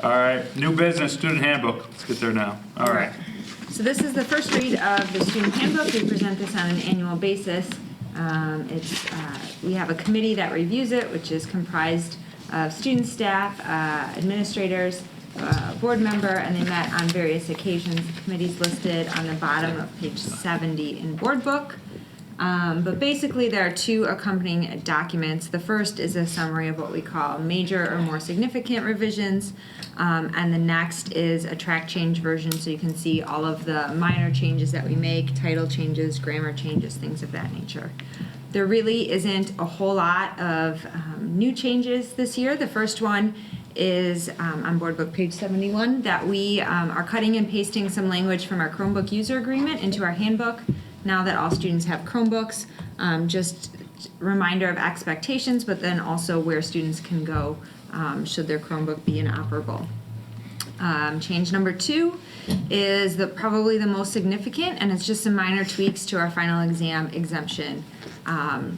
All right, new business, student handbook. Let's get there now. All right. So this is the first read of the student handbook. We present this on an annual basis. We have a committee that reviews it, which is comprised of student, staff, administrators, board member, and they met on various occasions. The committee's listed on the bottom of page 70 in board book. But basically there are two accompanying documents. The first is a summary of what we call major or more significant revisions, and the next is a track change version, so you can see all of the minor changes that we make, title changes, grammar changes, things of that nature. There really isn't a whole lot of new changes this year. The first one is on board book page 71, that we are cutting and pasting some language from our Chromebook user agreement into our handbook. Now that all students have Chromebooks, just reminder of expectations, but then also where students can go should their Chromebook be inoperable. Change number 2 is probably the most significant, and it's just some minor tweaks to our final exam exemption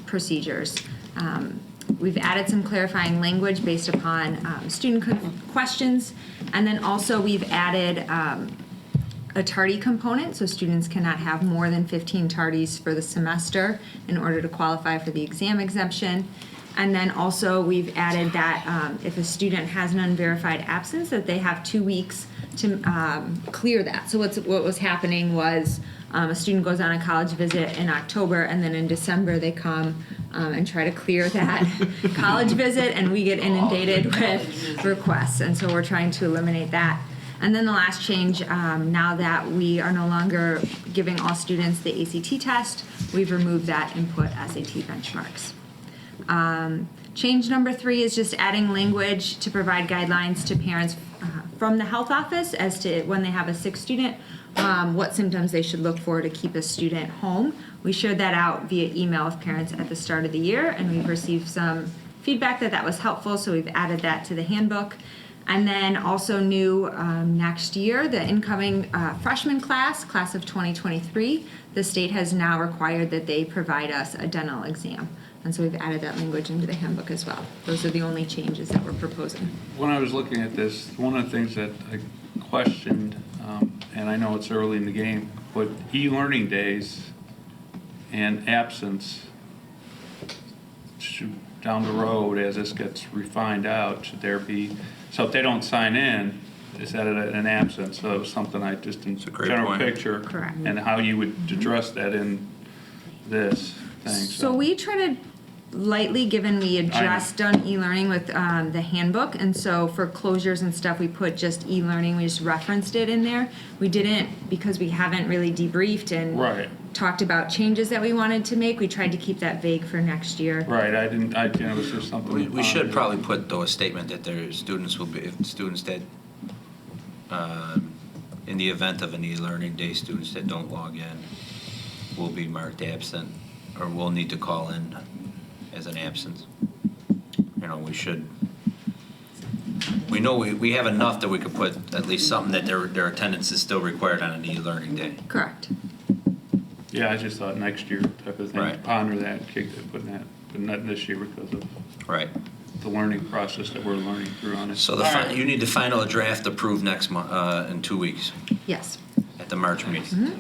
procedures. We've added some clarifying language based upon student questions, and then also we've added a tardy component, so students cannot have more than 15 tardies for the semester in order to qualify for the exam exemption. And then also we've added that if a student has an unverified absence, that they have 2 weeks to clear that. So what was happening was a student goes on a college visit in October, and then in December they come and try to clear that college visit, and we get inundated with requests. And so we're trying to eliminate that. And then the last change, now that we are no longer giving all students the ACT test, we've removed that and put SAT benchmarks. Change number 3 is just adding language to provide guidelines to parents from the health office as to when they have a sick student, what symptoms they should look for to keep a student home. We shared that out via email with parents at the start of the year, and we've received some feedback that was helpful, so we've added that to the handbook. And then also new next year, the incoming freshman class of 2023, the state has now required that they provide us a dental exam. And so we've added that language into the handbook as well. Those are the only changes that we're proposing. When I was looking at this, one of the things that I questioned, and I know it's early in the game, but e-learning days and absence should, down the road, as this gets refined out, should there be, so if they don't sign in, is that an absence? So it was something I just in general picture. Correct. And how you would address that in this thing. So we treated lightly, given we had just done e-learning with the handbook, and so for closures and stuff we put just e-learning, we just referenced it in there. We didn't, because we haven't really debriefed and talked about changes that we wanted to make. We tried to keep that vague for next year. Right, it was just something. We should probably put, though, a statement that their students will be, if students that, in the event of an e-learning day, students that don't log in will be marked absent, or will need to call in as an absence. You know, we should, we know we have enough that we could put at least something that their attendance is still required on an e-learning day. Correct. Yeah, I just thought next year type of thing, Right. ponder that, kick it, putting that, but not this year because of Right. the learning process that we're learning through on it. So you need the final draft approved next month, in 2 weeks, Yes. at the March meeting.